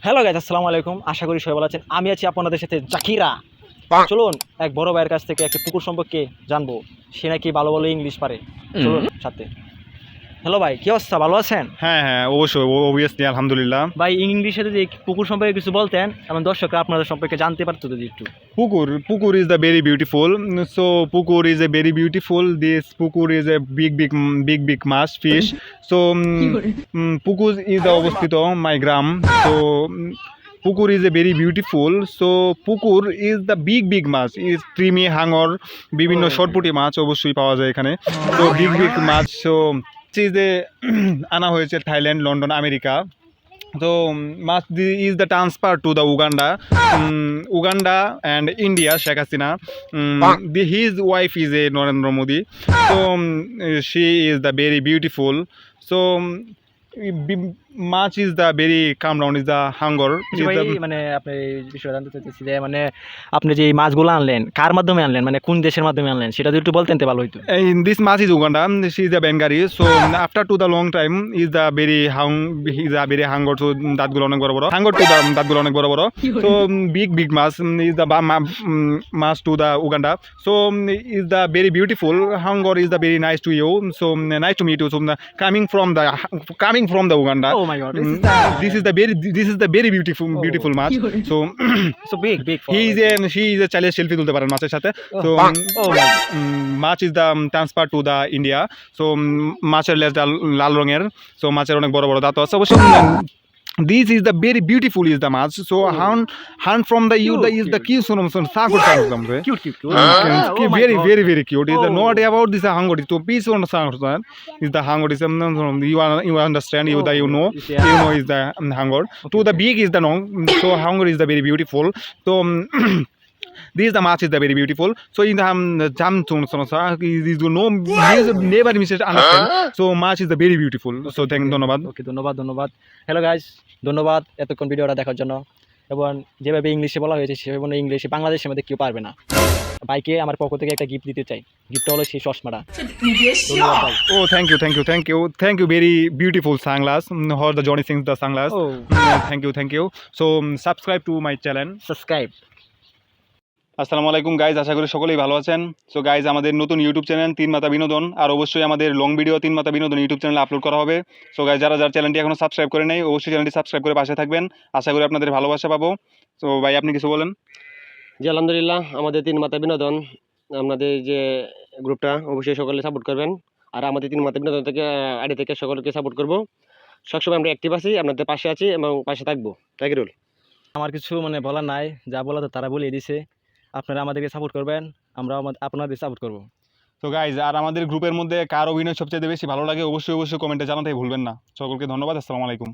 Hello guys, আসসালামু আলাইকুম। আশা করি সবাই ভালো আছেন। আমি আছি আপনাদের সাথে জাকিরা। চলুন এক বড় ভাইয়ের কাছ থেকে একটি পুকুর সম্পর্কে জানবো। সে নাকি ভালো ভালো ইংলিশ পারে। চলুন সাথে। হ্যালো ভাই, কি অবস্থা? ভালো আছেন? হ্যাঁ হ্যাঁ অবশ্যই অবভিয়াসলি আলহামদুলিল্লাহ। ভাই ইংলিশে যদি পুকুর সম্পর্কে কিছু বলতেন, এমন দর্শকরা আপনাদের সম্পর্কে জানতে পারতো যদি একটু। পুকুর is the very beautiful. So pukur is a very beautiful. This pukur is a big mass fish. So pukur is the অবস্থিত my gram. So pukur is a very beautiful. So pukur is the big mass. Is creamy হাঙর বিভিন্ন শর্টপুটি মাছ অবশ্যই পাওয়া যায় এখানে। তো big মাছ। So চিজে আনা হয়েছে Thailand, London, America. So must is the transfer to the Uganda and India, Sheikh Hasina. His wife is a Narendra Modi. So she is the very beautiful. So much is the very calm down is the hunger. ভাই মানে আপনি এই বিষয়ে জানতে চাইতেছি যে মানে আপনি যে এই মাছগুলো আনলেন কার মাধ্যমে আনলেন, মানে কোন দেশের মাধ্যমে আনলেন সেটা যদি একটু বলতেন তো ভালো হতো। In this match is Uganda. She is a Bengali. So after to the long time is the very hunger. So that gulo onek boro boro. Hunger to the that gulo onek boro boro. So big mass is the mass to the Uganda. So is the very beautiful. Hunger is the very nice to you. So nice to meet you. So coming from the Uganda. Oh my God, this is the very beautiful match. So so big she is a challenge selfie তুলতে পারেন মাছের সাথে। So much is the transfer to the India. So মাছের লেজটা লাল রঙের। So মাছের অনেক বড় বড় দাঁত আছে অবশ্য। This is the very beautiful is the match. So hunt from the you the is the key sonum son sagur samre. Cute. Very cute. Is the not about this hunger. So peace on sagur is the hunger is you understand you know is the hunger. To the big is the no. So hunger is the very beautiful. So this is the match is the very beautiful. So in the jam is no never miss understand. So match is the very beautiful. So thank ধন্যবাদ। ওকে, ধন্যবাদ। Hello guys, ধন্যবাদ এতক্ষণ ভিডিওটা দেখার জন্য। এবং যেভাবে ইংলিশে বলা হয়েছে সেভাবে ইংলিশে বাংলাদেশের মধ্যে কেউ পারবে না। ভাইকে আমার পক্ষ থেকে একটা গিফট দিতে চাই। গিফটটা হলো সেই চশমাটা। ধন্যবাদ ভাই। Oh, thank you. Very beautiful sunglass. How the Johnny sings the sunglass. Oh. Thank you. So subscribe to my channel. Subscribe. আসসালামু আলাইকুম গাইজ, আশা করি সকলেই ভালো আছেন। সো গাইজ আমাদের নতুন ইউটিউব চ্যানেল তিন মাথা বিনোদন, আর অবশ্যই আমাদের লং ভিডিও তিন মাথা বিনোদন ইউটিউব চ্যানেলে আপলোড করা হবে। সো গাইজ যারা চ্যানেলটি এখনো সাবস্ক্রাইব করে নেই অবশ্যই চ্যানেলটি সাবস্ক্রাইব করে পাশে থাকবেন। আশা করি আপনাদের ভালোবাসা পাবো। সো ভাই আপনি কিছু বলেন। জি আলহামদুলিল্লাহ, আমাদের তিন মাথা বিনোদন আপনাদের যে গ্রুপটা অবশ্যই সকলে সাপোর্ট করবেন। আর আমাদের তিন মাথা বিনোদন থেকে আইডি থেকে সকলকে সাপোর্ট করবো। সবসময় আমরা অ্যাক্টিভ আছি, আপনাদের পাশে আছি এবং পাশে থাকবো। তাকিরুল, আমার কিছু মানে বলার নাই, যা বলা তো তারা বলিয়ে দিছে। আপনারা আমাদেরকে সাপোর্ট করবেন, আমরা আপনাদের সাপোর্ট করবো। তো গাইজ আর আমাদের গ্রুপের মধ্যে কার অভিনয় সবচেয়ে বেশি ভালো লাগে অবশ্যই কমেন্টে জানাতে ভুলবেন না। সকলকে ধন্যবাদ। আসসালামু আলাইকুম।